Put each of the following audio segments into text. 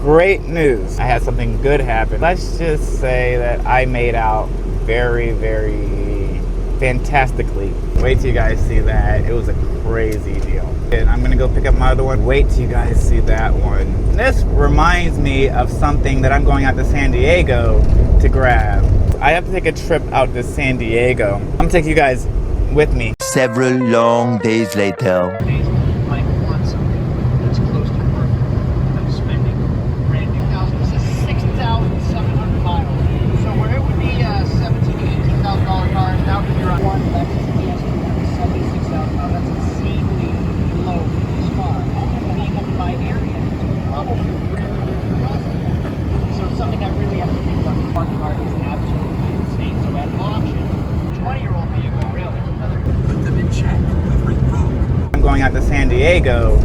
great news. I had something good happen. Let's just say that I made out very, very fantastically. Wait till you guys see that. It was a crazy deal. And I'm gonna go pick up my other one. Wait till you guys see that one. This reminds me of something that I'm going out to San Diego to grab. I have to take a trip out to San Diego. I'm gonna take you guys with me. Several long days later. Might want something that's close to perfect. I'm spending brand new house. This is 6,700 miles. So where it would be $17,000 to $18,000 cars, now if you're on one Lexus ES2 $76,000, that's insanely low for this car. And being up in my area, it's probably so it's something I really have to think about. The parking car is absolutely insane. So at auction, 20-year-old vehicle, really. Put them in check with Rick Rowe. I'm going out to San Diego.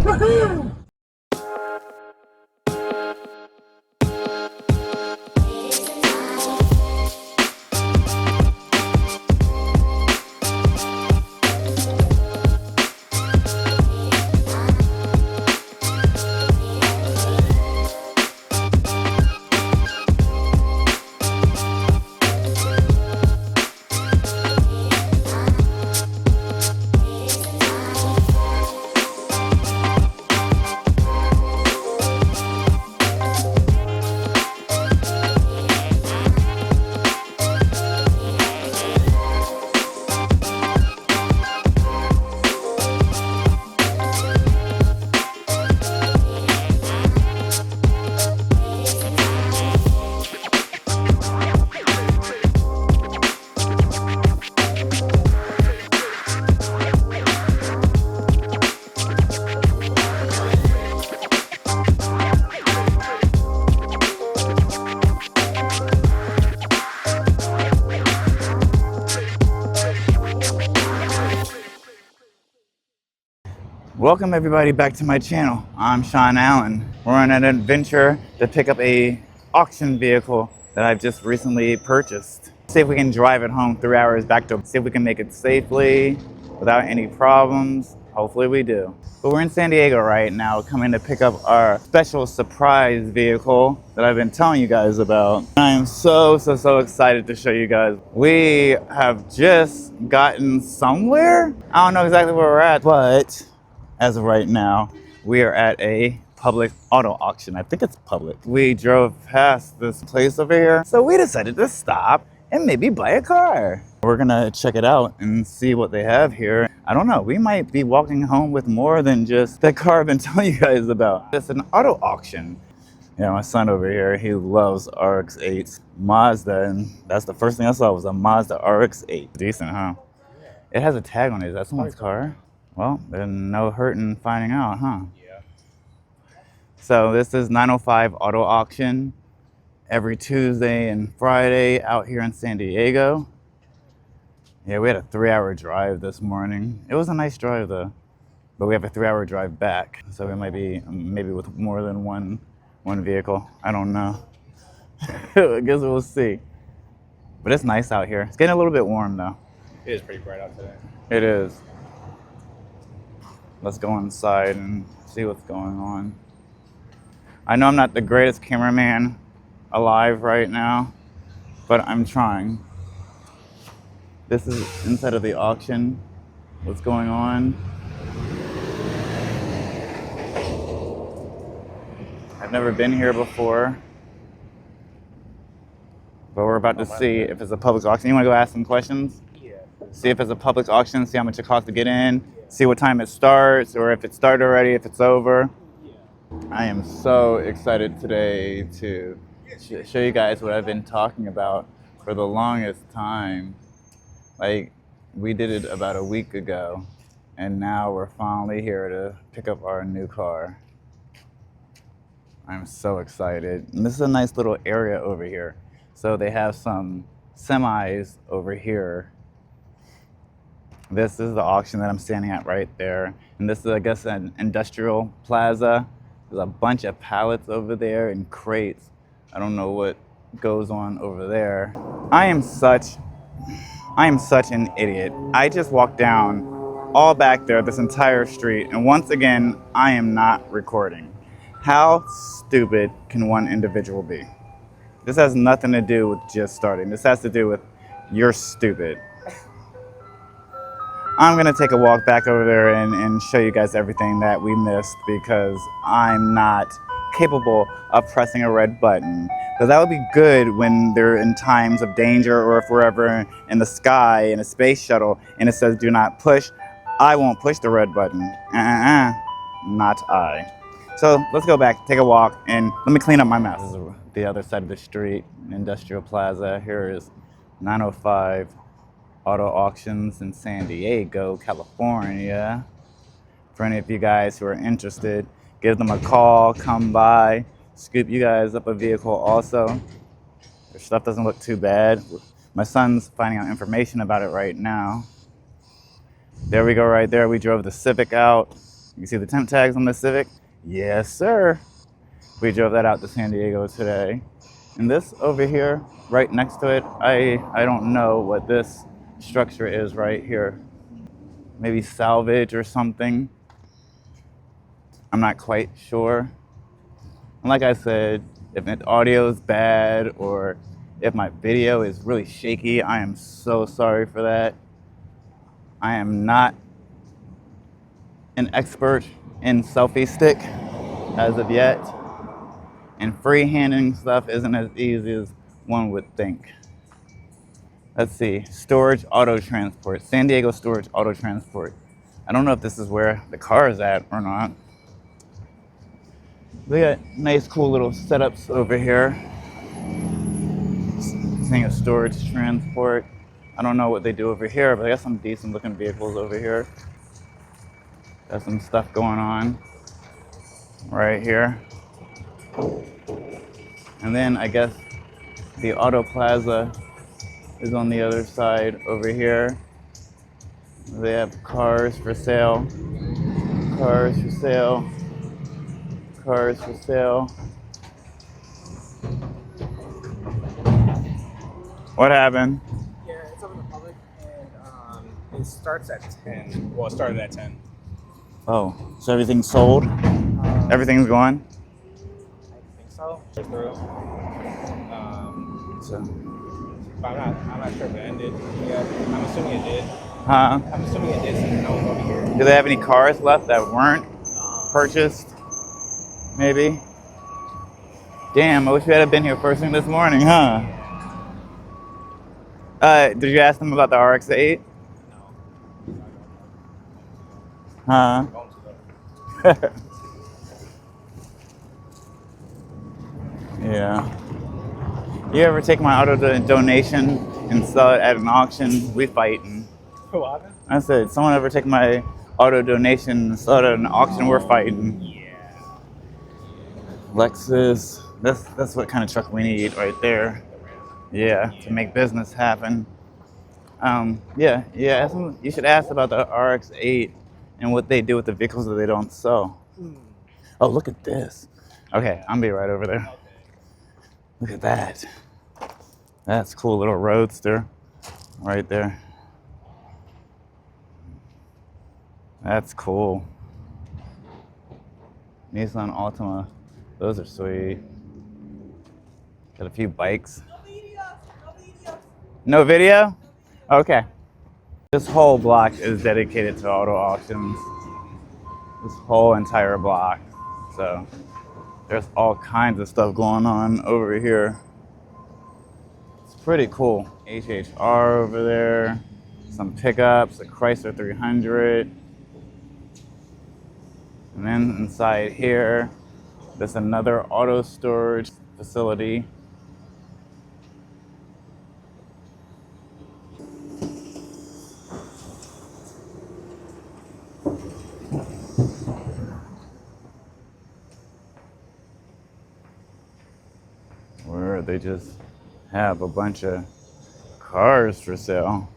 Welcome everybody back to my channel. I'm Sean Allen. We're on an adventure to pick up a auction vehicle that I've just recently purchased. See if we can drive it home 3 hours back to, see if we can make it safely without any problems. Hopefully we do. But we're in San Diego right now, coming to pick up our special surprise vehicle that I've been telling you guys about. I am so excited to show you guys. We have just gotten somewhere. I don't know exactly where we're at, but as of right now, we are at a public auto auction. I think it's public. We drove past this place over here, so we decided to stop and maybe buy a car. We're gonna check it out and see what they have here. I don't know, we might be walking home with more than just the car I've been telling you guys about. It's an auto auction. Yeah, my son over here, he loves RX-8s. Mazda, and that's the first thing I saw was a Mazda RX-8. Decent, huh? It has a tag on it. Is that someone's car? Well, there's no hurt in finding out, huh? Yeah. So this is 905 Auto Auction every Tuesday and Friday out here in San Diego. Yeah, we had a 3-hour drive this morning. It was a nice drive though, but we have a 3-hour drive back. So we might be maybe with more than one vehicle. I don't know. I guess we'll see. But it's nice out here. It's getting a little bit warm though. It is pretty bright out today. It is. Let's go inside and see what's going on. I know I'm not the greatest cameraman alive right now, but I'm trying. This is inside of the auction. What's going on? I've never been here before, but we're about to see if it's a public auction. You want to go ask some questions? Yeah. See if it's a public auction, see how much it costs to get in, see what time it starts, or if it started already, if it's over. I am so excited today to show you guys what I've been talking about for the longest time. Like, we did it about a week ago, and now we're finally here to pick up our new car. I'm so excited. And this is a nice little area over here. So they have some semis over here. This is the auction that I'm standing at right there. And this is, I guess, an industrial plaza. There's a bunch of pallets over there and crates. I don't know what goes on over there. I am such an idiot. I just walked down all back there, this entire street, and once again, I am not recording. How stupid can one individual be? This has nothing to do with just starting. This has to do with you're stupid. I'm gonna take a walk back over there and show you guys everything that we missed because I'm not capable of pressing a red button. Because that would be good when they're in times of danger or if we're ever in the sky in a space shuttle and it says do not push. I won't push the red button. Not I. So let's go back, take a walk, and let me clean up my mess. This is the other side of the street, Industrial Plaza. Here is 905 Auto Auctions in San Diego, California. For any of you guys who are interested, give them a call, come by, scoop you guys up a vehicle also. Their stuff doesn't look too bad. My son's finding out information about it right now. There we go right there. We drove the Civic out. You can see the temp tags on the Civic. Yes, sir. We drove that out to San Diego today. And this over here, right next to it, I don't know what this structure is right here. Maybe salvage or something. I'm not quite sure. And like I said, if the audio is bad or if my video is really shaky, I am so sorry for that. I am not an expert in selfie stick as of yet. And freehanding stuff isn't as easy as one would think. Let's see, Storage Auto Transport, San Diego Storage Auto Transport. I don't know if this is where the car is at or not. They got nice, cool little setups over here. Seeing a storage transport. I don't know what they do over here, but they got some decent looking vehicles over here. Got some stuff going on right here. And then I guess the Auto Plaza is on the other side over here. They have cars for sale, cars for sale, cars for sale. What happened? Yeah, it's open to the public, and it starts at 10. Well, it started at 10. Oh, so everything's sold? Everything's gone? I think so. Through. So, But I'm not sure if it ended. Yeah, I'm assuming it did. huh? I'm assuming it did since I was over here. Do they have any cars left that weren't purchased? Maybe? Damn, I wish we had been here first thing this morning, huh? Did you ask them about the RX-8? Huh? Yeah. You ever take my auto donation and sell it at an auction? We fighting. What happened? I said, someone ever take my auto donation and sell it at an auction? We're fighting. Yeah. Lexus. That's what kind of truck we need right there. Yeah, to make business happen. Yeah. Ask them, you should ask about the RX-8 and what they do with the vehicles that they don't sell. Oh, look at this. Okay, I'm gonna be right over there. Look at that. That's a cool little roadster right there. That's cool. Nissan Altima. Those are sweet. Got a few bikes. No video? Okay. This whole block is dedicated to auto auctions. This whole entire block. So there's all kinds of stuff going on over here. It's pretty cool. HHR over there. Some pickups, a Chrysler 300. And then inside here, there's another auto storage facility. Where they just have a bunch of cars for sale.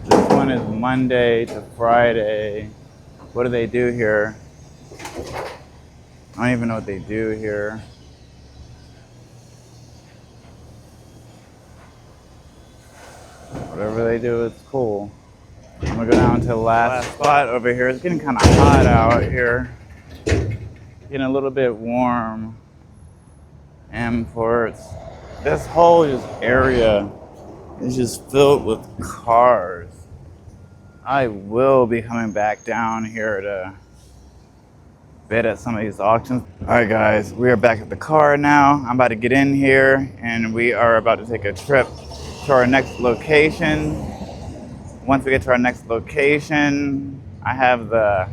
This one is Monday to Friday. What do they do here? I don't even know what they do here. Whatever they do, it's cool. I'm gonna go down to the last spot over here. It's getting kind of hot out here. Getting a little bit warm. Imports. This whole just area is just filled with cars. I will be coming back down here to bid at some of these auctions. All right, guys, we are back at the car now. I'm about to get in here and we are about to take a trip to our next location. Once we get to our next location, I have the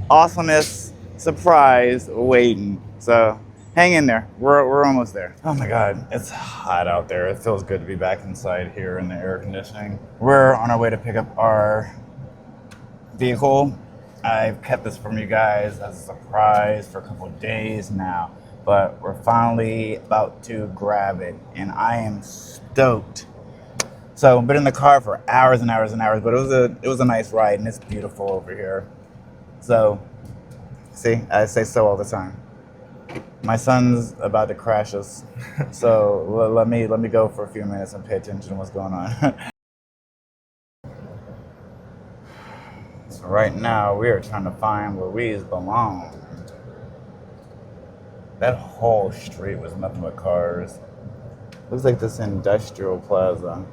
awesomest surprise waiting. So hang in there. We're almost there. Oh my God, it's hot out there. It feels good to be back inside here in the air conditioning. We're on our way to pick up our vehicle. I've kept this from you guys as a surprise for a couple of days now, but we're finally about to grab it and I am stoked. So I've been in the car for hours and hours and hours, but it was a nice ride and it's beautiful over here. So, see, I say so all the time. My son's about to crash us, so let me go for a few minutes and pay attention to what's going on. So right now we are trying to find where we belong. That whole street was nothing but cars. Looks like this industrial plaza.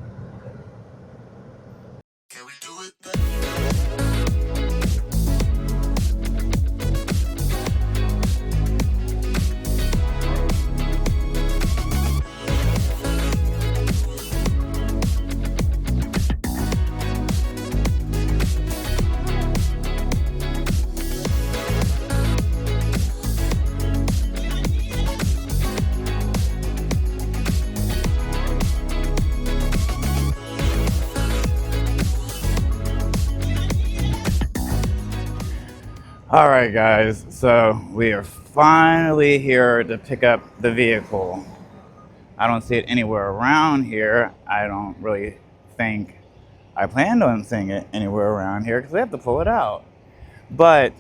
All right, guys, so we are finally here to pick up the vehicle. I don't see it anywhere around here. I don't really think I planned on seeing it anywhere around here because we have to pull it out. But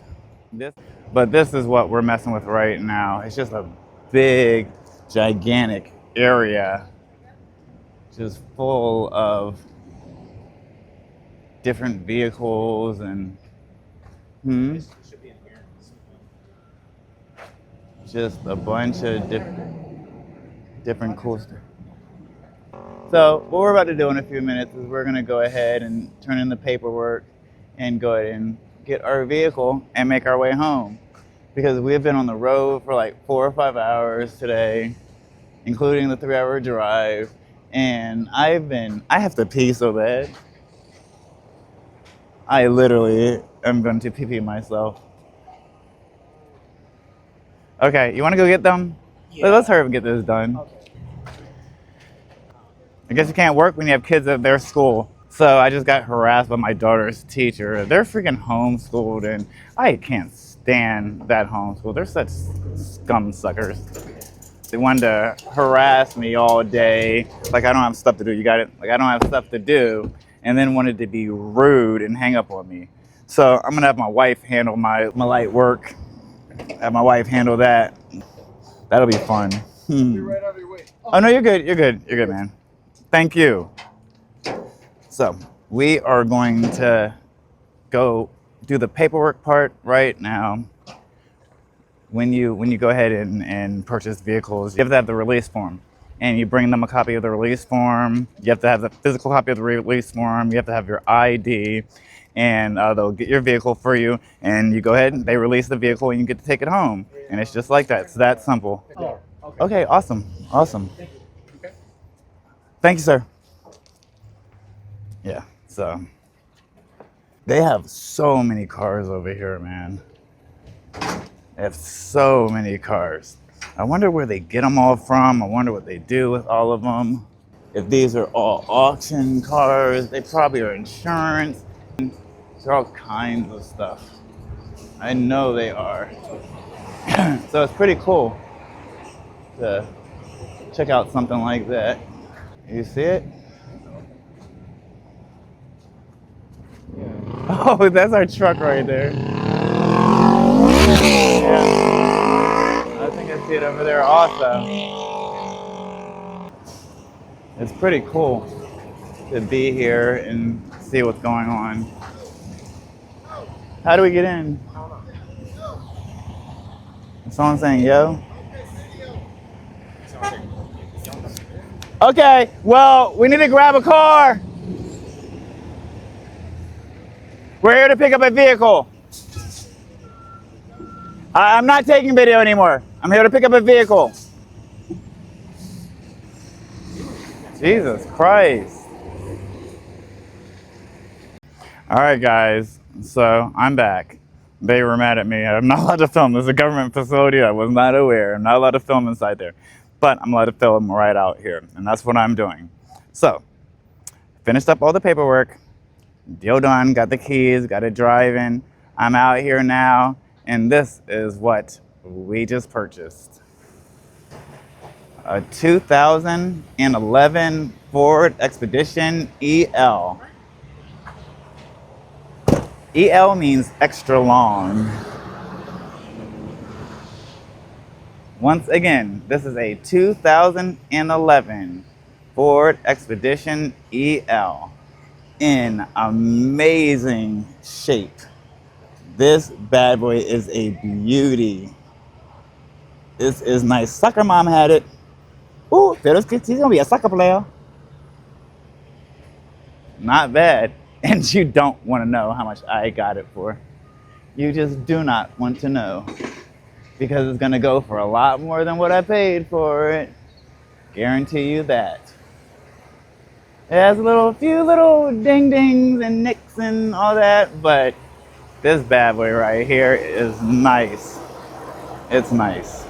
this is what we're messing with right now. It's just a big, gigantic area just full of different vehicles and just a bunch of different cool stuff. So what we're about to do in a few minutes is we're gonna go ahead and turn in the paperwork and go ahead and get our vehicle and make our way home. Because we've been on the road for like 4 or 5 hours today, including the 3-hour drive. And I have to pee so bad. I literally am going to pee myself. Okay, you want to go get them? Yeah. Let's hurry up and get this done. Okay. I guess you can't work when you have kids at their school. So I just got harassed by my daughter's teacher. They're freaking homeschooled and I can't stand that homeschool. They're such scum suckers. They wanted to harass me all day. Like I don't have stuff to do. You got it? Like I don't have stuff to do. And then wanted to be rude and hang up on me. So I'm gonna have my wife handle my light work. Have my wife handle that. That'll be fun. You're right out of your way. Oh no, you're good. You're good. You're good, man. Thank you. So we are going to go do the paperwork part right now. When you go ahead and purchase vehicles, you have to have the release form. And you bring them a copy of the release form. You have to have the physical copy of the release form. You have to have your ID. And they'll get your vehicle for you, and you go ahead and they release the vehicle and you get to take it home. And it's just like that. It's that simple. Oh, Okay, awesome. Awesome. Thank you. Okay. Thank you, sir. Yeah, so they have so many cars over here, man. They have so many cars. I wonder where they get them all from. I wonder what they do with all of them. If these are all auction cars, they probably are insurance. They're all kinds of stuff. I know they are. So it's pretty cool to check out something like that. You see it? Oh, that's our truck right there. Yeah. see it over there also. It's pretty cool to be here and see what's going on. How do we get in? Someone saying yo? Okay, well, we need to grab a car. We're here to pick up a vehicle. I'm not taking video anymore. I'm here to pick up a vehicle. Jesus Christ. All right, guys, so I'm back. They were mad at me. I'm not allowed to film. This is a government facility. I was not aware. I'm not allowed to film inside there. But I'm allowed to film right out here, and that's what I'm doing. So, finished up all the paperwork. Deal done, got the keys, got it driving. I'm out here now, and this is what we just purchased. A 2011 Ford Expedition EL. EL means extra long. Once again, this is a 2011 Ford Expedition EL in amazing shape. This bad boy is a beauty. This is nice. Soccer mom had it. Ooh, he's gonna be a soccer player. Not bad. And you don't want to know how much I got it for. You just do not want to know. Because it's gonna go for a lot more than what I paid for it. Guarantee you that. It has a few little ding dings and nicks and all that, but this bad boy right here is nice. It's nice.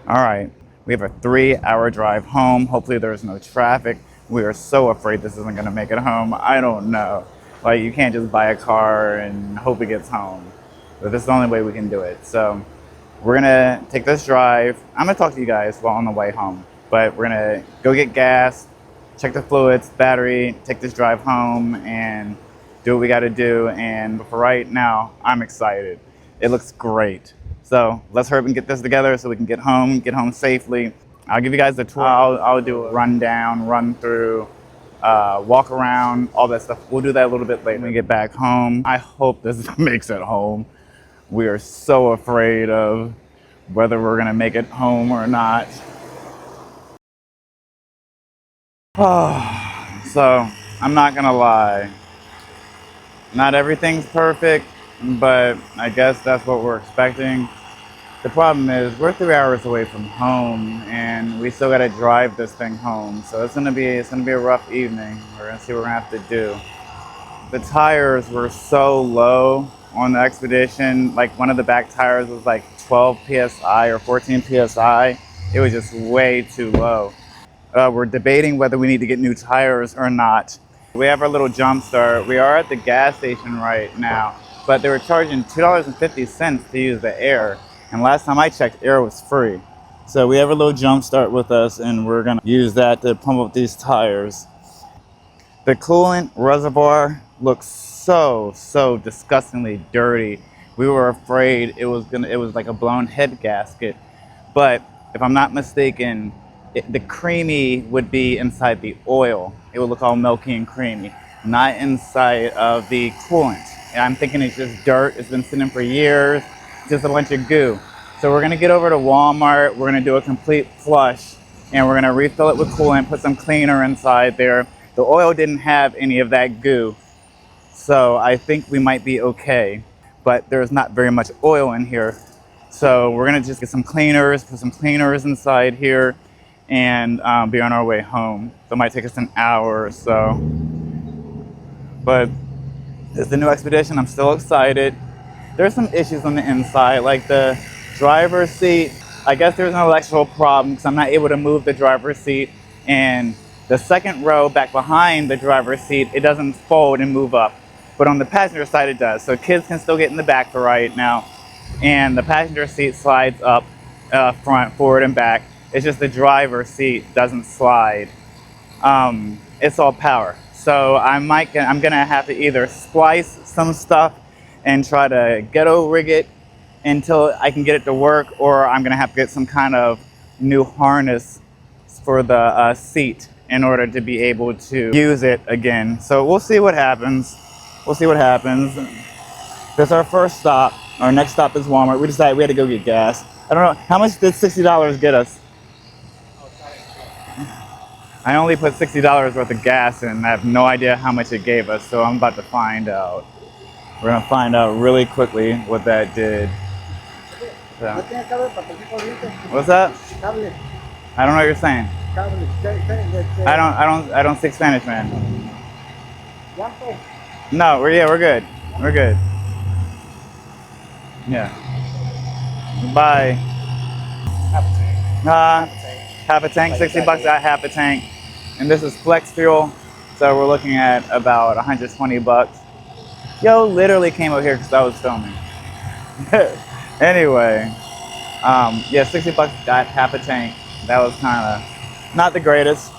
All right, we have a 3-hour drive home. Hopefully there's no traffic. We are so afraid this isn't gonna make it home. I don't know. Like, you can't just buy a car and hope it gets home. But this is the only way we can do it. So we're gonna take this drive. I'm gonna talk to you guys while on the way home. But we're gonna go get gas, check the fluids, battery, take this drive home, and do what we gotta do. And for right now, I'm excited. It looks great. So let's hurry up and get this together so we can get home safely. I'll give you guys the tour. I'll do a rundown, run through, walk around, all that stuff. We'll do that a little bit later when we get back home. I hope this makes it home. We are so afraid of whether we're gonna make it home or not. So I'm not gonna lie. Not everything's perfect, but I guess that's what we're expecting. The problem is we're 3 hours away from home and we still gotta drive this thing home. So it's gonna be a rough evening. We're gonna see what we're gonna have to do. The tires were so low on the Expedition. Like, one of the back tires was like 12 PSI or 14 PSI. It was just way too low. We're debating whether we need to get new tires or not. We have our little jump start. We are at the gas station right now, but they were charging $2.50 to use the air. And last time I checked, air was free. So we have a little jump start with us, and we're gonna use that to pump up these tires. The coolant reservoir looks so disgustingly dirty. We were afraid it was like a blown head gasket. But if I'm not mistaken, the creamy would be inside the oil. It would look all milky and creamy, not inside of the coolant. And I'm thinking it's just dirt. It's been sitting for years, just a bunch of goo. So we're gonna get over to Walmart. We're gonna do a complete flush, and we're gonna refill it with coolant, put some cleaner inside there. The oil didn't have any of that goo, so I think we might be okay. But there's not very much oil in here. So we're gonna just get some cleaners, put some cleaners inside here, and be on our way home. So it might take us an hour or so. But it's the new expedition. I'm still excited. There's some issues on the inside, like the driver's seat. I guess there's an electrical problem because I'm not able to move the driver's seat. And the second row back behind the driver's seat, it doesn't fold and move up. But on the passenger side, it does. So kids can still get in the back for right now. And the passenger seat slides up, front, forward, and back. It's just the driver's seat doesn't slide. It's all power. So I'm gonna have to either splice some stuff and try to ghetto rig it until I can get it to work, or I'm gonna have to get some kind of new harness for the seat in order to be able to use it again. So we'll see what happens. We'll see what happens. That's our first stop. Our next stop is Walmart. We decided we had to go get gas. I don't know, how much did $60 get us? I only put $60 worth of gas in. I have no idea how much it gave us, so I'm about to find out. We're gonna find out really quickly what that did. So. What's that? I don't know what you're saying. I don't speak Spanish, man. No, we're good. We're good. Yeah. Bye. Half a tank, 60 bucks at half a tank. And this is flex fuel, so we're looking at about 120 bucks. Yo, literally came over here because I was filming. Anyway, yeah, 60 bucks got half a tank. That was kind of not the greatest.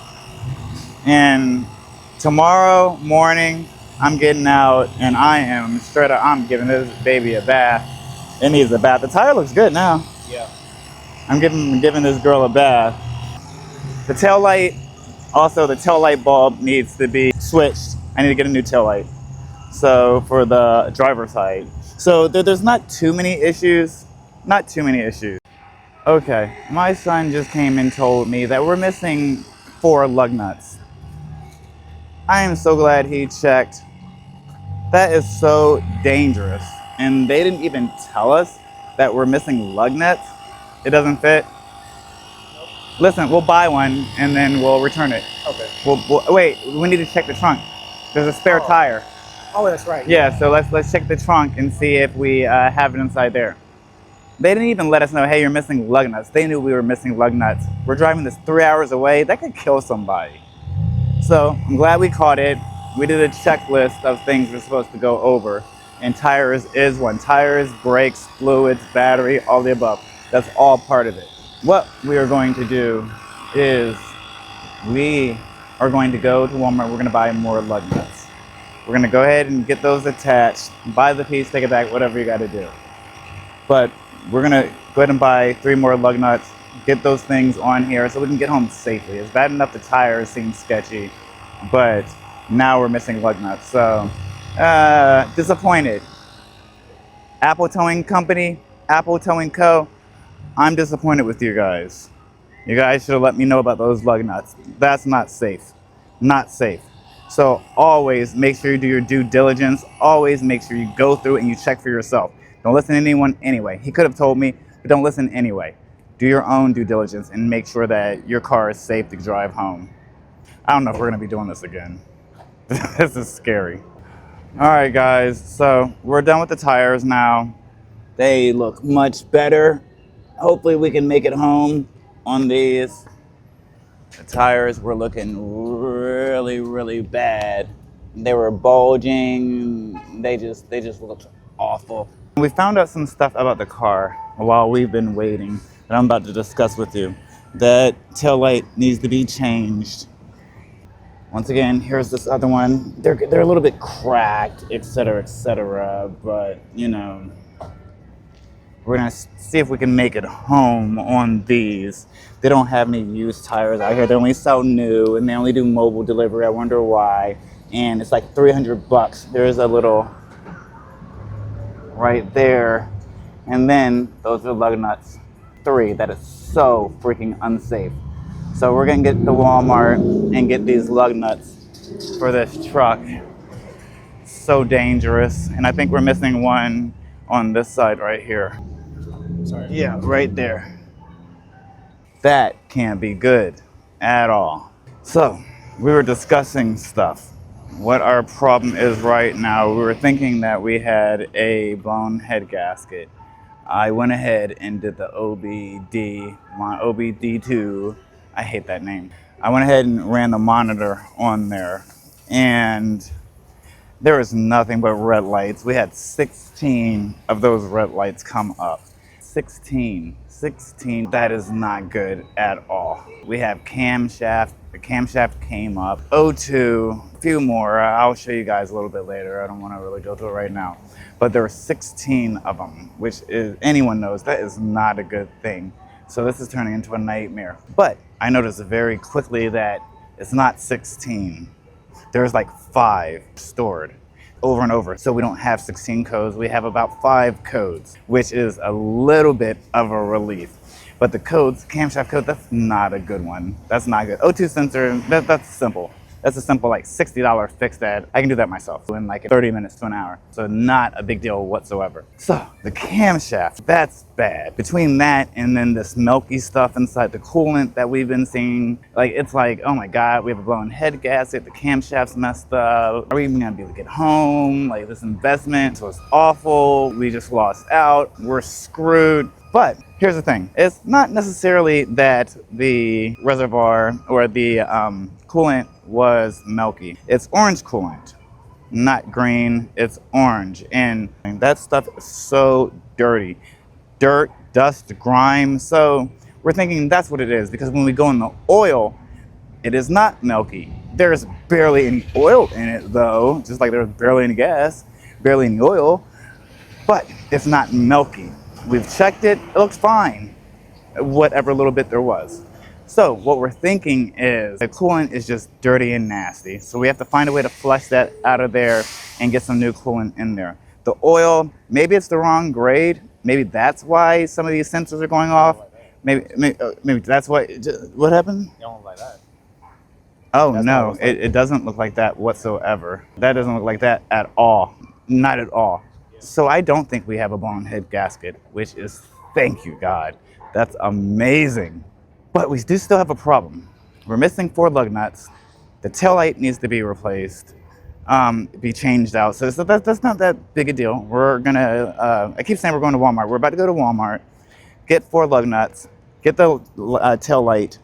And tomorrow morning, I'm getting out and I'm giving this baby a bath. It needs a bath. The tire looks good now. Yeah. I'm giving this girl a bath. The tail light, also the tail light bulb needs to be switched. I need to get a new tail light. So for the driver's side. So there's not too many issues. Not too many issues. Okay, my son just came and told me that we're missing 4 lug nuts. I am so glad he checked. That is so dangerous. And they didn't even tell us that we're missing lug nuts. It doesn't fit. Nope. Listen, we'll buy one and then we'll return it. Okay. Wait, we need to check the trunk. There's a spare tire. Oh, that's right. Yeah, so let's check the trunk and see if we have it inside there. They didn't even let us know, hey, you're missing lug nuts. They knew we were missing lug nuts. We're driving this 3 hours away. That could kill somebody. So I'm glad we caught it. We did a checklist of things we're supposed to go over. And tires is one. Tires, brakes, fluids, battery, all the above. That's all part of it. What we are going to do is we are going to go to Walmart. We're going to buy more lug nuts. We're going to go ahead and get those attached, buy the piece, take it back, whatever you got to do. But we're going to go ahead and buy 3 more lug nuts, get those things on here so we can get home safely. It's bad enough the tires seem sketchy, but now we're missing lug nuts. So disappointed. Apple Towing Company, Apple Towing Co. I'm disappointed with you guys. You guys should have let me know about those lug nuts. That's not safe. Not safe. So always make sure you do your due diligence. Always make sure you go through and you check for yourself. Don't listen to anyone anyway. He could have told me, but don't listen anyway. Do your own due diligence and make sure that your car is safe to drive home. I don't know if we're gonna be doing this again. This is scary. All right, guys, so we're done with the tires now. They look much better. Hopefully we can make it home on these. The tires were looking really bad. They were bulging. They just looked awful. We found out some stuff about the car while we've been waiting that I'm about to discuss with you. That taillight needs to be changed. Once again, here's this other one. They're a little bit cracked, etc., but you know, we're gonna see if we can make it home on these. They don't have any used tires out here. They only sell new, and they only do mobile delivery. I wonder why. And it's like 300 bucks. There's a little right there, and then those are lug nuts. 3. That is so freaking unsafe. So we're gonna get to Walmart and get these lug nuts for this truck. So dangerous. And I think we're missing one on this side right here. Sorry. Yeah, right there. That can't be good at all. So we were discussing stuff. What our problem is right now. We were thinking that we had a blown head gasket. I went ahead and did the OBD, my OBD2. I hate that name. I went ahead and ran the monitor on there, and there was nothing but red lights. We had 16 of those red lights come up. 16. That is not good at all. We have camshaft. The camshaft came up. O2, a few more. I'll show you guys a little bit later. I don't want to really go through it right now. But there were 16 of them, which is, anyone knows, that is not a good thing. So this is turning into a nightmare. But I noticed very quickly that it's not 16. There's like 5 stored over and over. So we don't have 16 codes. We have about 5 codes, which is a little bit of a relief. But the codes, camshaft code, that's not a good one. That's not good. O2 sensor, that's simple. That's a simple like $60 fix that I can do that myself in like 30 minutes to an hour. So not a big deal whatsoever. So the camshaft, that's bad. Between that and then this milky stuff inside the coolant that we've been seeing, like it's like, oh my God, we have a blown head gasket, the camshaft's messed up. Are we even gonna be able to get home? Like this investment was awful. We just lost out, we're screwed. But here's the thing, it's not necessarily that the reservoir or the coolant was milky. It's orange coolant, not green, it's orange. And that stuff is so dirty. Dirt, dust, grime. So we're thinking that's what it is, because when we go in the oil, it is not milky. There's barely any oil in it though, just like there's barely any gas, barely any oil, but it's not milky. We've checked it, it looks fine, whatever little bit there was. So what we're thinking is the coolant is just dirty and nasty. So we have to find a way to flush that out of there and get some new coolant in there. The oil, maybe it's the wrong grade. Maybe that's why some of these sensors are going off. Maybe that's why. What happened? You don't like that. Oh That's no, it doesn't look like that whatsoever. That doesn't look like that at all. Not at all. So I don't think we have a blown head gasket, which is, thank you God. That's amazing. But we do still have a problem. We're missing 4 lug nuts. The taillight needs to be replaced, be changed out. So that's not that big a deal. We're gonna, I keep saying we're going to Walmart. We're about to go to Walmart, get 4 lug nuts, get the taillight,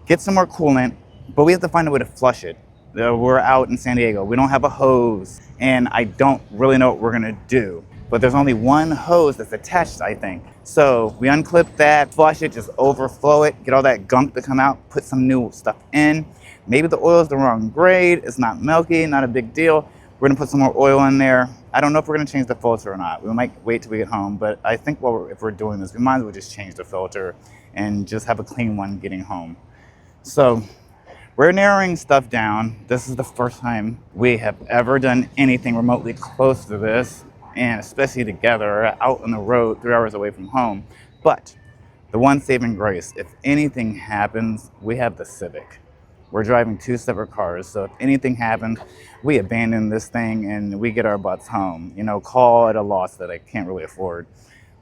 get some more coolant, but we have to find a way to flush it. We're out in San Diego. We don't have a hose, and I don't really know what we're gonna do. But there's only one hose that's attached, I think. So we unclip that, flush it, just overflow it, get all that gunk to come out, put some new stuff in. Maybe the oil is the wrong grade, it's not milky, not a big deal. We're gonna put some more oil in there. I don't know if we're gonna change the filter or not. We might wait till we get home, but I think if we're doing this, we might as well just change the filter and just have a clean one getting home. So we're narrowing stuff down. This is the first time we have ever done anything remotely close to this, and especially together out on the road 3 hours away from home. But the one saving grace, if anything happens, we have the Civic. We're driving 2 separate cars, so if anything happens, we abandon this thing and we get our butts home. You know, call it a loss that I can't really afford,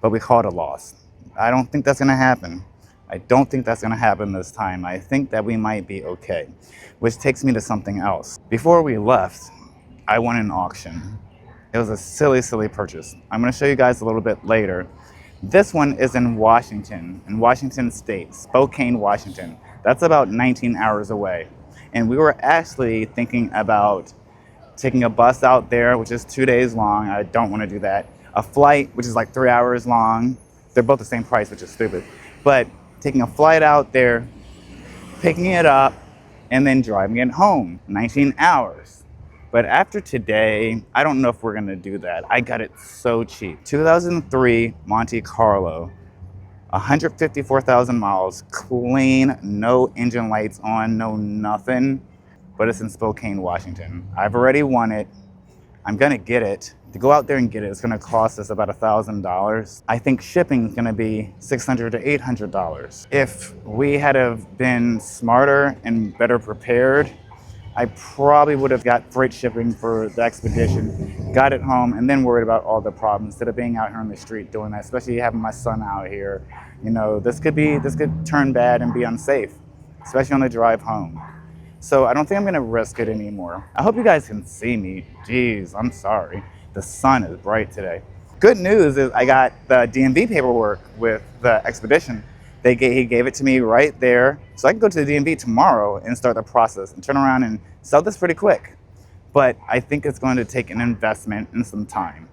but we call it a loss. I don't think that's gonna happen. I don't think that's gonna happen this time. I think that we might be okay, which takes me to something else. Before we left, I won an auction. It was a silly, silly purchase. I'm gonna show you guys a little bit later. This one is in Washington State, Spokane, Washington. That's about 19 hours away. And we were actually thinking about taking a bus out there, which is 2 days long. I don't wanna do that. A flight, which is like 3 hours long. They're both the same price, which is stupid. But taking a flight out there, picking it up, and then driving it home, 19 hours. But after today, I don't know if we're gonna do that. I got it so cheap. 2003 Monte Carlo, 154,000 miles, clean, no engine lights on, no nothing, but it's in Spokane, Washington. I've already won it. I'm gonna get it. To go out there and get it, it's gonna cost us about $1,000. I think shipping is gonna be $600 to $800. If we had have been smarter and better prepared, I probably would have got freight shipping for the expedition, got it home, and then worried about all the problems instead of being out here on the street doing that, especially having my son out here. You know, this could turn bad and be unsafe, especially on the drive home. So I don't think I'm gonna risk it anymore. I hope you guys can see me. Jeez, I'm sorry. The sun is bright today. Good news is I got the DMV paperwork with the expedition. He gave it to me right there. So I can go to the DMV tomorrow and start the process and turn around and sell this pretty quick. But I think it's going to take an investment and some time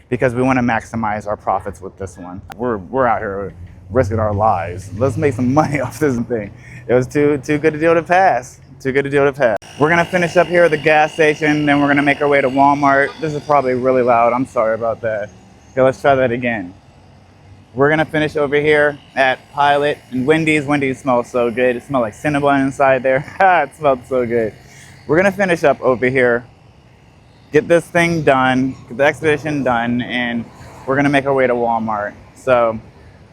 because we want to maximize our profits with this one. We're out here risking our lives. Let's make some money off this thing. It was too good a deal to pass. Too good a deal to pass. We're gonna finish up here at the gas station, then we're gonna make our way to Walmart. This is probably really loud, I'm sorry about that. Okay, let's try that again. We're gonna finish over here at Pilot and Wendy's. Wendy's smells so good. It smells like Cinnabon inside there. It smelled so good. We're gonna finish up over here, get this thing done, get the expedition done, and we're gonna make our way to Walmart. So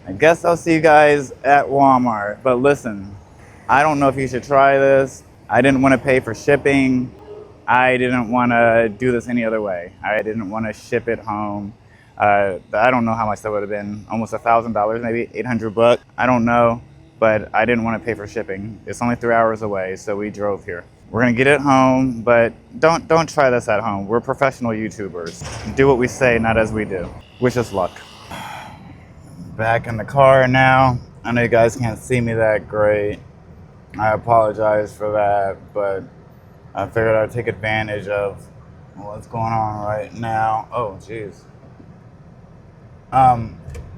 I guess I'll see you guys at Walmart. But listen, I don't know if you should try this. I didn't want to pay for shipping. I didn't want to do this any other way. I didn't want to ship it home. I don't know how much that would have been. Almost $1,000, maybe 800 bucks. I don't know, but I didn't want to pay for shipping. It's only 3 hours away, so we drove here. We're gonna get it home, but don't try this at home. We're professional YouTubers. Do what we say, not as we do. Wish us luck. Back in the car now. I know you guys can't see me that great. I apologize for that, but I figured I'd take advantage of what's going on right now. Oh, jeez.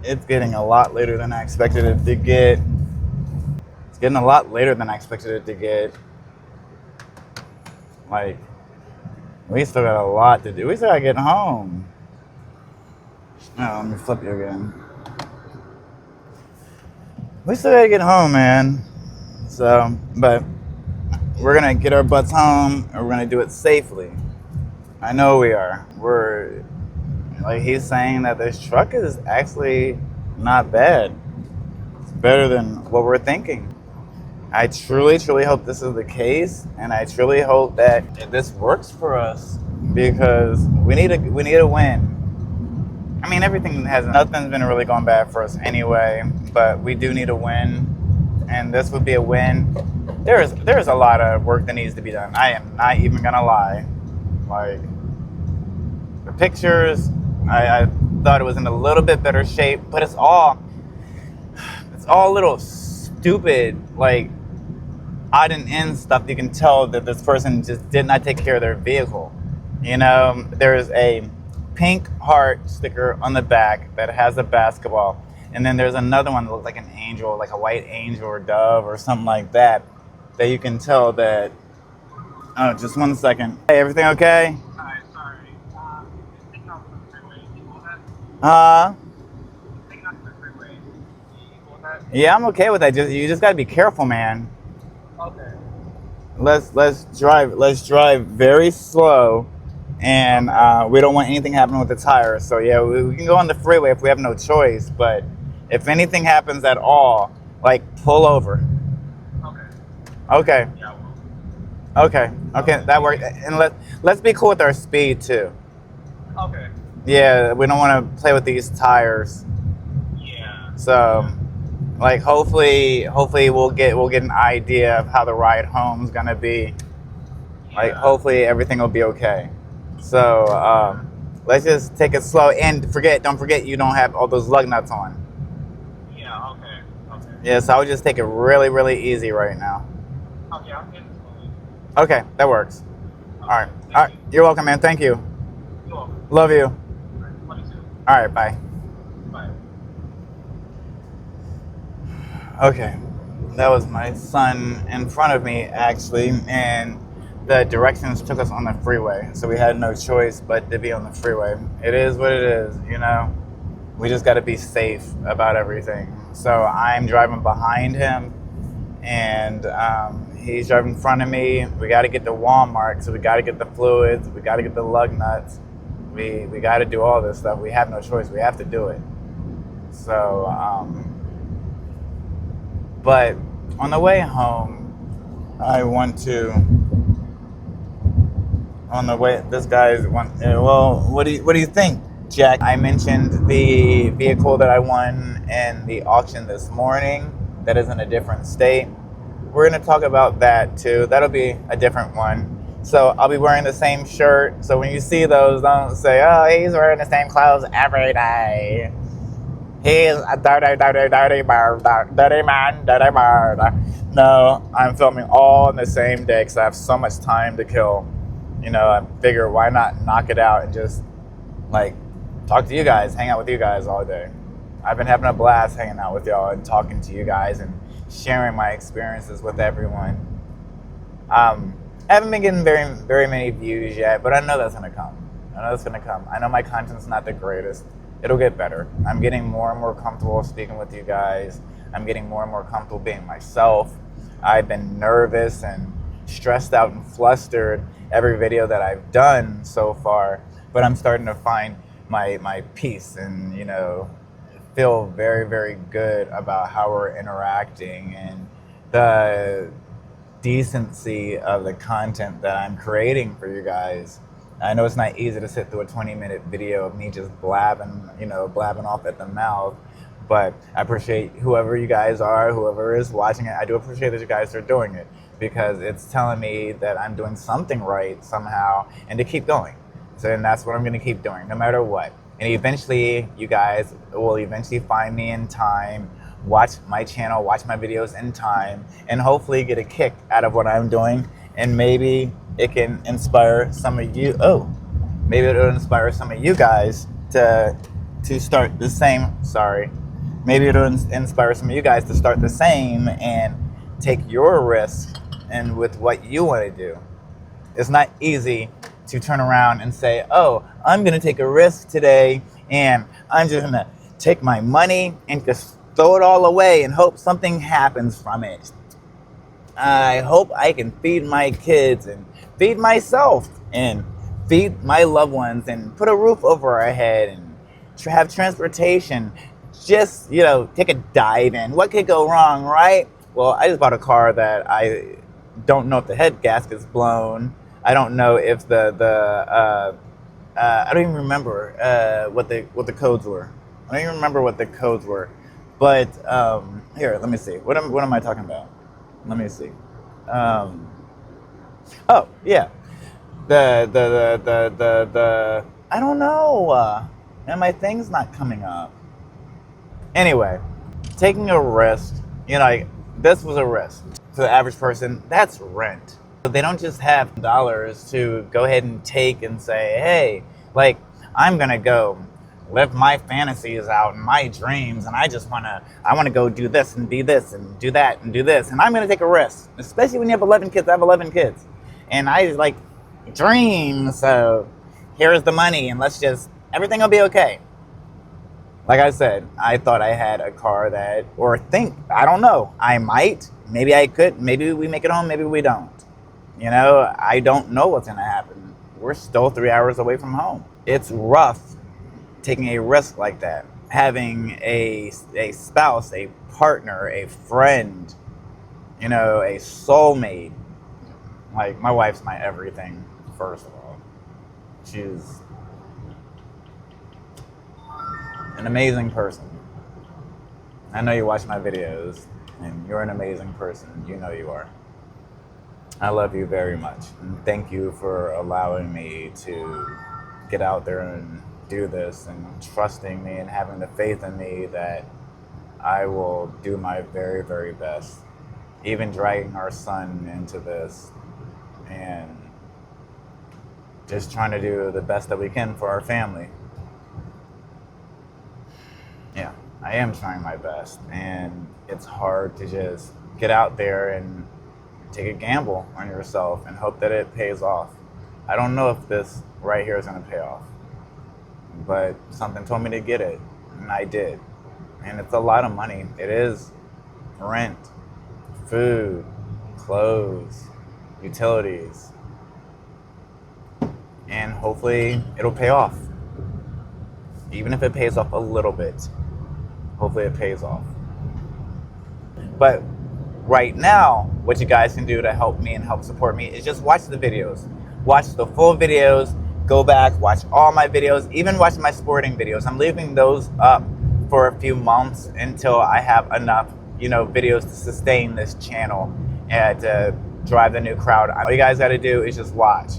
It's getting a lot later than I expected it to get. It's getting a lot later than I expected it to get. Like, we still got a lot to do. We still gotta get home. Oh, let me flip you again. We still gotta get home, man. So, but we're gonna get our butts home and we're gonna do it safely. I know we are. We're, like he's saying that this truck is actually not bad. It's better than what we're thinking. I truly hope this is the case, and I truly hope that this works for us because we need a win. I mean, nothing's been really going bad for us anyway, but we do need a win. And this would be a win. There's a lot of work that needs to be done. I am not even gonna lie. Like the pictures, I thought it was in a little bit better shape, but it's all a little stupid, like odd and end stuff. You can tell that this person just did not take care of their vehicle. You know, there's a pink heart sticker on the back that has a basketball. And then there's another one that looks like an angel, like a white angel or dove or something like that, that you can tell that, oh, just 1 second. Hey, everything okay? Hi, sorry. Taking off the freeway. Can you hold that? Taking off the freeway. Can you hold that? Yeah, I'm okay with that. You just gotta be careful, man. Okay. Let's drive very slow, and we don't want anything happening with the tires. So yeah, we can go on the freeway if we have no choice, but if anything happens at all, like pull over. Okay. Okay. Yeah, I will. Okay, that works. And let's be cool with our speed too. Okay. Yeah, we don't want to play with these tires. Yeah. So, like, hopefully we'll get an idea of how the ride home's gonna be. Like, hopefully everything will be okay. So, let's just take it slow and don't forget you don't have all those lug nuts on. Yeah. Okay. Okay. Yeah, so I would just take it really, really easy right now. Okay. I'll get it slowly. Okay, that works. Okay. All right. You're welcome, man. Thank you. You're welcome. Love you. All right. 22. All right, bye. Bye. Okay, That was my son in front of me, actually, and the directions took us on the freeway, so we had no choice but to be on the freeway. It is what it is, you know? We just got to be safe about everything. So I'm driving behind him, and he's driving in front of me. We got to get to Walmart, so we got to get the fluids, we got to get the lug nuts. We got to do all this stuff. We have no choice. We have to do it. So, but on the way home, I want to. On the way, this guy's one. Well, what do you think, Jack? I mentioned the vehicle that I won in the auction this morning. That is in a different state. We're gonna talk about that too. That'll be a different one. So I'll be wearing the same shirt. So when you see those, don't say, "Oh, he's wearing the same clothes every day. He's a dirty bird, dirty man, dirty bird." No, I'm filming all in the same day because I have so much time to kill. You know, I figure why not knock it out and just like talk to you guys, hang out with you guys all day. I've been having a blast hanging out with y'all and talking to you guys and sharing my experiences with everyone. I haven't been getting very many views yet, but I know that's gonna come. I know my content's not the greatest. It'll get better. I'm getting more and more comfortable speaking with you guys. I'm getting more and more comfortable being myself. I've been nervous and stressed out and flustered every video that I've done so far, but I'm starting to find my peace and, you know, feel very good about how we're interacting and the decency of the content that I'm creating for you guys. I know it's not easy to sit through a 20-minute video of me just blabbing off at the mouth, but I appreciate whoever you guys are, whoever is watching it. I do appreciate that you guys are doing it because it's telling me that I'm doing something right somehow and to keep going. So and that's what I'm going to keep doing no matter what. And eventually you guys will eventually find me in time, watch my channel, watch my videos in time, and hopefully get a kick out of what I'm doing. And maybe it can inspire some of you. Maybe it'll inspire some of you guys to start the same. Sorry. Maybe it'll inspire some of you guys to start the same and take your risk and with what you want to do. It's not easy to turn around and say, "Oh, I'm going to take a risk today and I'm just going to take my money and just throw it all away and hope something happens from it. I hope I can feed my kids and feed myself and feed my loved ones and put a roof over our head and have transportation. Just, you know, take a dive in. What could go wrong, right?" Well, I just bought a car that I don't know if the head gasket's blown. I don't know if I don't even remember what the codes were. I don't even remember what the codes were. But here, let me see. What am I talking about? Let me see. Oh yeah, the I don't know. And my thing's not coming up. Anyway, taking a risk. You know, this was a risk. To the average person, that's rent. They don't just have dollars to go ahead and take and say, "Hey, like, I'm gonna go live my fantasies out and my dreams, and I want to go do this and be this and do that and do this, and I'm gonna take a risk." Especially when you have 11 kids. I have 11 kids, and I like dream. So here's the money, and everything will be okay. Like I said, I thought I had a car I don't know. I might, maybe I could, maybe we make it home, maybe we don't. You know, I don't know what's gonna happen. We're still 3 hours away from home. It's rough taking a risk like that. Having a spouse, a partner, a friend, you know, a soulmate. Like, my wife's my everything, first of all. She's an amazing person. I know you watch my videos, and you're an amazing person. You know you are. I love you very much, and thank you for allowing me to get out there and do this, and trusting me and having the faith in me that I will do my very best. Even dragging our son into this and just trying to do the best that we can for our family. Yeah, I am trying my best, and it's hard to just get out there and take a gamble on yourself and hope that it pays off. I don't know if this right here is going to pay off, but something told me to get it, and I did. And it's a lot of money. It is rent, food, clothes, utilities, and hopefully it'll pay off. Even if it pays off a little bit, hopefully it pays off. But right now, what you guys can do to help me and help support me is just watch the videos. Watch the full videos, go back, watch all my videos, even watch my sporting videos. I'm leaving those up for a few months until I have enough, videos to sustain this channel and to drive the new crowd. All you guys gotta do is just watch.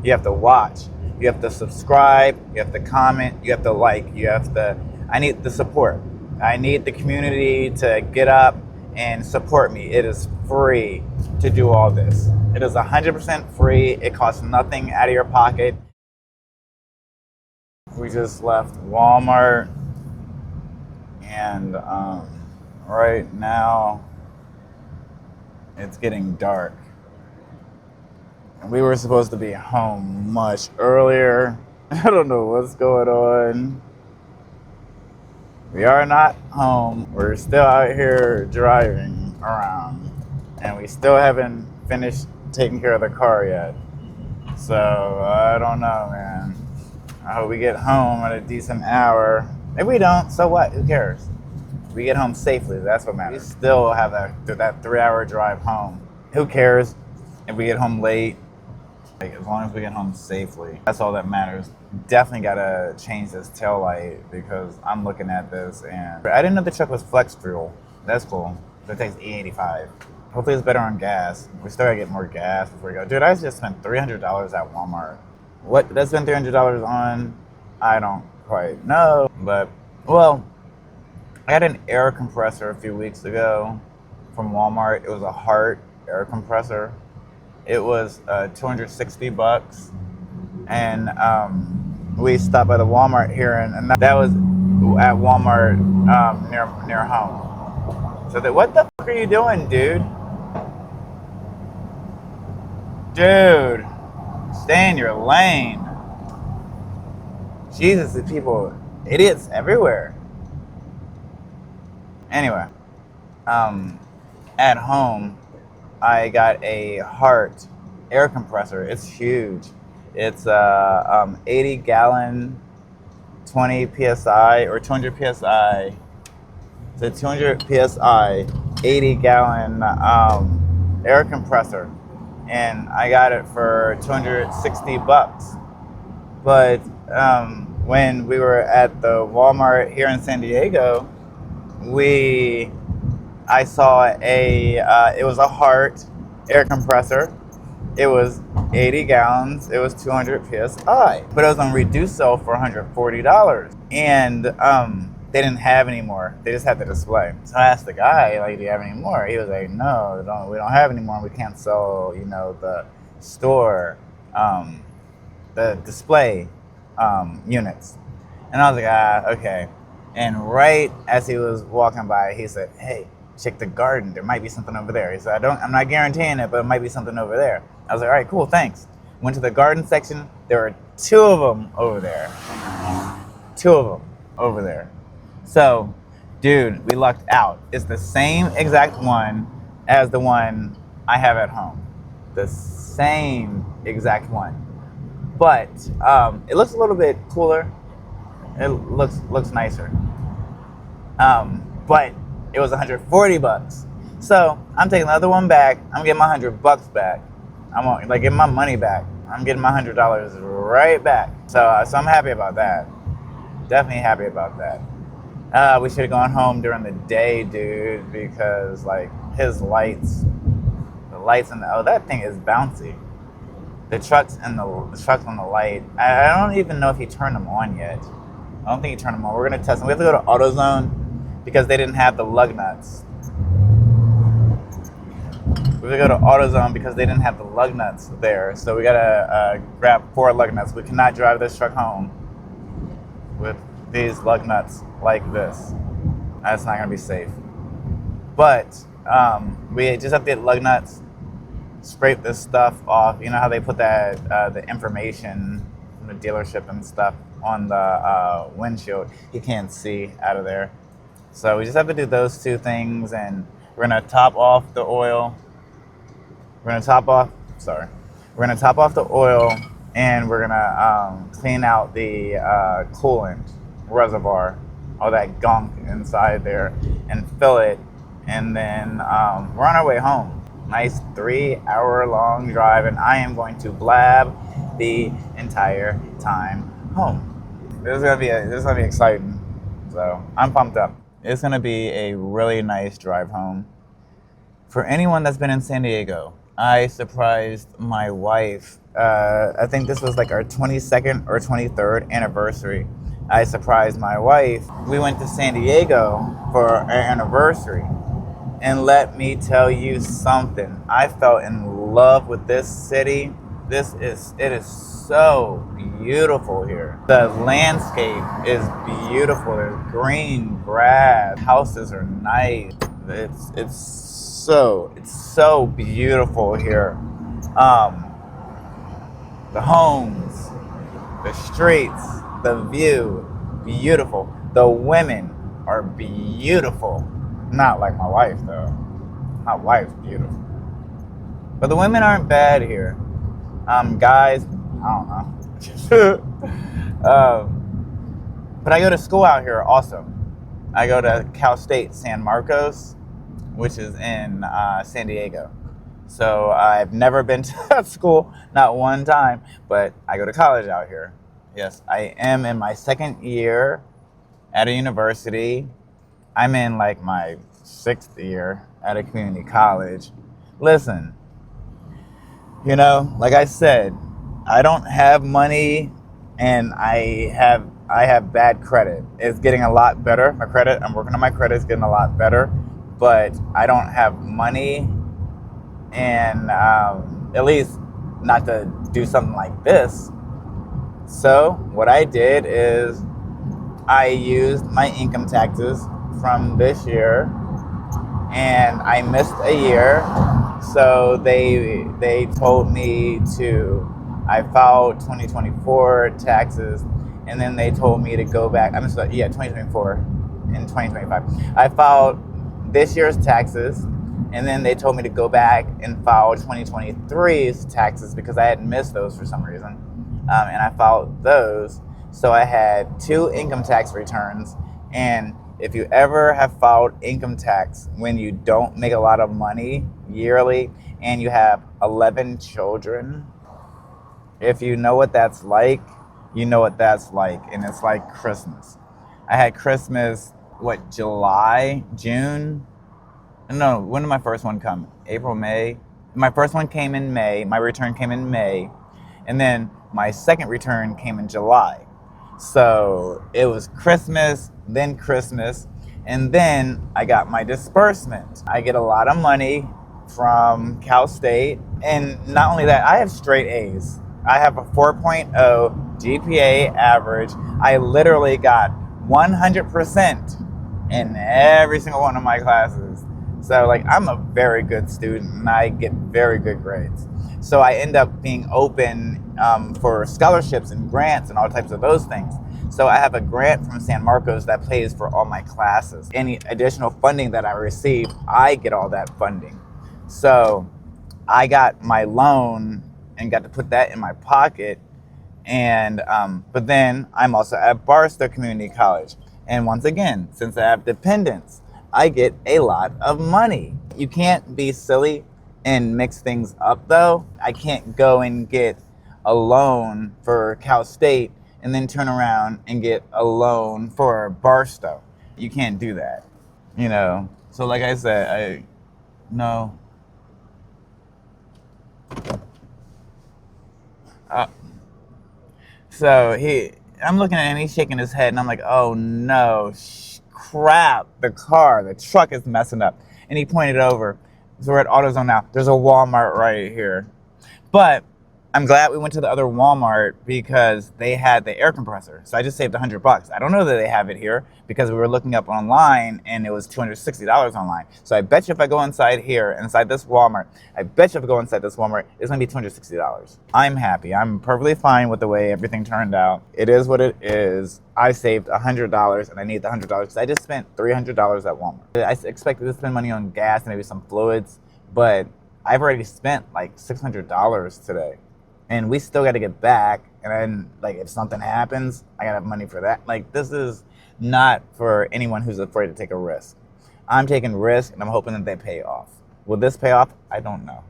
You have to watch. You have to subscribe. You have to comment. You have to like. I need the support. I need the community to get up and support me. It is free to do all this. It is 100% free. It costs nothing out of your pocket. We just left Walmart, and right now it's getting dark. We were supposed to be home much earlier. I don't know what's going on. We are not home. We're still out here driving around. And we still haven't finished taking care of the car yet. So, I don't know, man. I hope we get home at a decent hour. If we don't, so what? Who cares? We get home safely. That's what matters. We still have that 3-hour drive home. Who cares if we get home late? As long as we get home safely, that's all that matters. Definitely gotta change this tail light because I'm looking at this and I didn't know the truck was flex fuel. That's cool. It takes E85. Hopefully it's better on gas. We still gotta get more gas before we go. Dude, I just spent $300 at Walmart. What did I spend $300 on? I don't quite know, but well, I got an air compressor a few weeks ago from Walmart. It was a Hart air compressor. It was $260, and we stopped by the Walmart here, and that was at Walmart near home. So what the fuck are you doing, dude? Dude, stay in your lane. Jesus, the people, idiots everywhere. Anyway, at home, I got a Hart air compressor. It's huge. It's 80 gallon, 20 psi or 200 psi. It's a 200 psi, 80 gallon air compressor, and I got it for $260. But when we were at the Walmart here in San Diego, I saw it was a Hart air compressor. It was 80 gallons. It was 200 psi, but it was on reduced sale for $140. And they didn't have any more. They just had the display. So I asked the guy, like, do you have any more? He was like, no, we don't have any more. We can't sell, the store, the display units. And I was like, okay. And right as he was walking by, he said, hey, check the garden. There might be something over there. He said, I'm not guaranteeing it, but it might be something over there. I was like, all right, cool, thanks. Went to the garden section. There were 2 of them over there. 2 of them over there. So, dude, we lucked out. It's the same exact one as the one I have at home. The same exact one. But it looks a little bit cooler. It looks nicer. But it was $140. So I'm taking the other one back. I'm getting my $100 back. I'm like getting my money back. I'm getting my $100 right back. So I'm happy about that. Definitely happy about that. We should have gone home during the day, dude, because like his lights, that thing is bouncy. The trucks on the light. I don't even know if he turned them on yet. I don't think he turned them on. We're gonna test them. We have to go to AutoZone because they didn't have the lug nuts. We have to go to AutoZone because they didn't have the lug nuts there. So we gotta grab 4 lug nuts. We cannot drive this truck home with these lug nuts like this. That's not gonna be safe. But We just have to get lug nuts, scrape this stuff off. You know how they put that the information from the dealership and stuff on the windshield. You can't see out of there. So we just have to do those two things, and we're gonna top off the oil. We're gonna top off. Sorry, we're gonna top off the oil, and we're gonna clean out the coolant reservoir, all that gunk inside there, and fill it. And then we're on our way home. Nice 3 hour long drive, and I am going to blab the entire time home. This is gonna be exciting. So I'm pumped up. It's gonna be a really nice drive home. For anyone that's been in San Diego, I surprised my wife. I think this was like our 22nd or 23rd anniversary. I surprised my wife. We went to San Diego for our anniversary. And let me tell you something. I fell in love with this city. It is so beautiful here. The landscape is beautiful. There's green grass. Houses are nice. It's so beautiful here. The homes, the streets, the view, beautiful. The women are beautiful. Not like my wife though. My wife's beautiful. But the women aren't bad here. Guys, I don't know. But I go to school out here also. I go to Cal State San Marcos, which is in San Diego. So I've never been to that school, not one time, but I go to college out here. Yes, I am in my second year at a university. I'm in like my 6th year at a community college. Listen, you know, like I said, I don't have money, and I have bad credit. It's getting a lot better. My credit, I'm working on my credit. It's getting a lot better, but I don't have money, and at least not to do something like this. So what I did is I used my income taxes from this year, and I missed a year. So they told me I filed 2024 taxes, and then they told me to go back. 2024 and 2025. I filed this year's taxes, and then they told me to go back and file 2023's taxes because I had missed those for some reason, and I filed those. So I had 2 income tax returns, and if you ever have filed income tax when you don't make a lot of money yearly and you have 11 children, if you know what that's like, you know what that's like, and it's like Christmas. I had Christmas, July, June? No, when did my first one come? April, May? My first one came in May, my return came in May, and then my second return came in July. So it was Christmas, and then I got my disbursement. I get a lot of money from Cal State, and not only that, I have straight A's. I have a 4.0 GPA average. I literally got 100% in every single one of my classes. So like, I'm a very good student, and I get very good grades. So I end up being open for scholarships and grants and all types of those things. So I have a grant from San Marcos that pays for all my classes. Any additional funding that I receive, I get all that funding. So I got my loan and got to put that in my pocket. And but then I'm also at Barstow Community College. And once again, since I have dependents, I get a lot of money. You can't be silly and mix things up though. I can't go and get a loan for Cal State and then turn around and get a loan for Barstow. You can't do that, you know. So like I said, no. I'm looking at him, he's shaking his head, and I'm like, oh no, crap, the truck is messing up. And he pointed over. So we're at AutoZone now. There's a Walmart right here. But I'm glad we went to the other Walmart because they had the air compressor. So I just saved $100. I don't know that they have it here because we were looking up online and it was $260 online. So I bet you if I go inside here, inside this Walmart, it's going to be $260. I'm happy. I'm perfectly fine with the way everything turned out. It is what it is. I saved $100 and I need the $100 because I just spent $300 at Walmart. I expected to spend money on gas and maybe some fluids, but I've already spent like $600 today. And we still got to get back. And then, like, if something happens, I got to have money for that. Like, this is not for anyone who's afraid to take a risk. I'm taking risk, and I'm hoping that they pay off. Will this pay off? I don't know.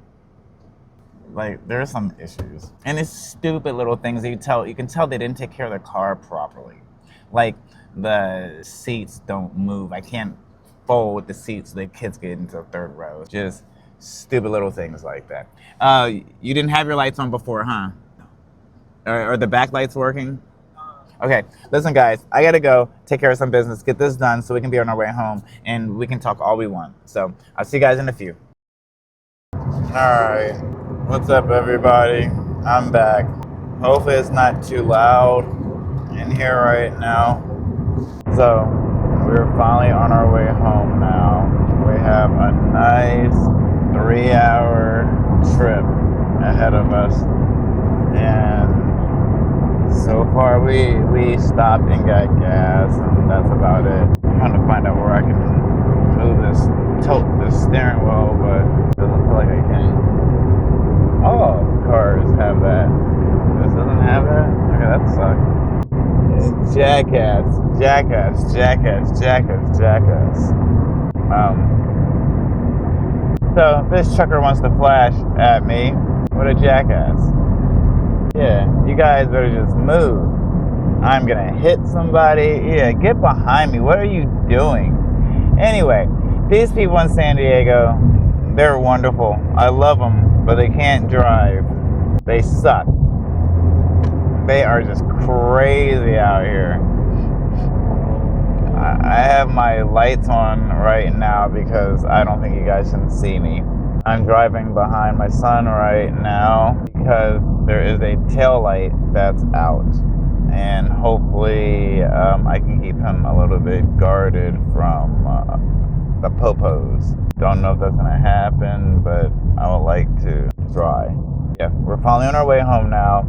Like, there are some issues. And it's stupid little things that you can tell they didn't take care of their car properly. Like, the seats don't move. I can't fold the seats so the kids get into the third row. Just stupid little things like that. You didn't have your lights on before, huh? Are the back lights working? Okay, listen guys, I gotta go take care of some business, get this done so we can be on our way home and we can talk all we want. So I'll see you guys in a few. Alright, what's up everybody? I'm back. Hopefully it's not too loud in here right now. So we're finally on our way home now. We have a nice 3-hour trip ahead of us, and so far we stopped and got gas, and that's about it. I'm trying to find out where I can move this steering wheel, but it doesn't feel like I can. All cars have that. This doesn't have that? Okay, that sucks. Jackass. So this trucker wants to flash at me. What a jackass. Yeah, you guys better just move. I'm gonna hit somebody. Yeah, get behind me. What are you doing? Anyway, these people in San Diego, they're wonderful. I love them, but they can't drive. They suck. They are just crazy out here. I have my lights on right now because I don't think you guys can see me. I'm driving behind my son right now because there is a tail light that's out. And hopefully I can keep him a little bit guarded from the popos. Don't know if that's gonna happen, but I would like to try. Yeah, we're finally on our way home now.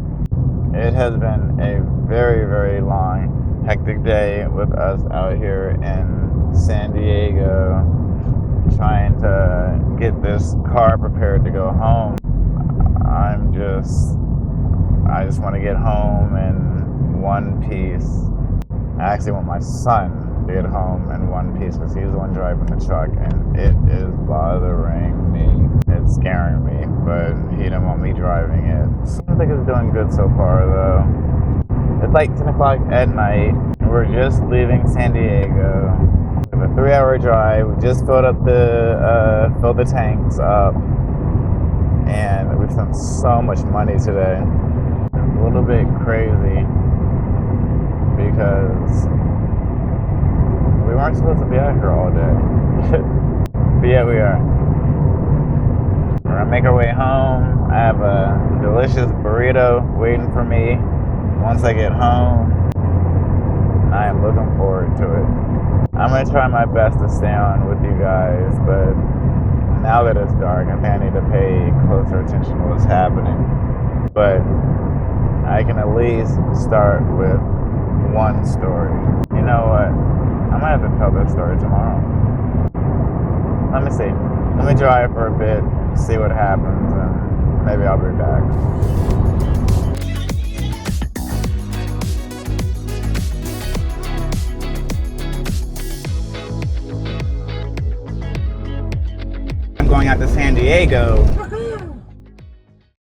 It has been a very, very long, hectic day with us out here in San Diego, trying to get this car prepared to go home. I just want to get home in one piece. I actually want my son to get home in one piece because he's the one driving the truck, and it is bothering me. It's scaring me, but he didn't want me driving it. I think it's doing good so far, though. It's like 10 o'clock at night, and we're just leaving San Diego. We have a 3-hour drive. We just filled the tanks up, and we've spent so much money today. It's a little bit crazy because we weren't supposed to be out here all day. But yeah, we are. We're gonna make our way home. I have a delicious burrito waiting for me once I get home. I am looking forward to it. I'm gonna try my best to stay on with you guys, but now that it's dark, I think I need to pay closer attention to what's happening. But I can at least start with one story. You know what? I might have to tell this story tomorrow. Let me see. Let me drive for a bit, see what happens, and maybe I'll be back. I'm going out to San Diego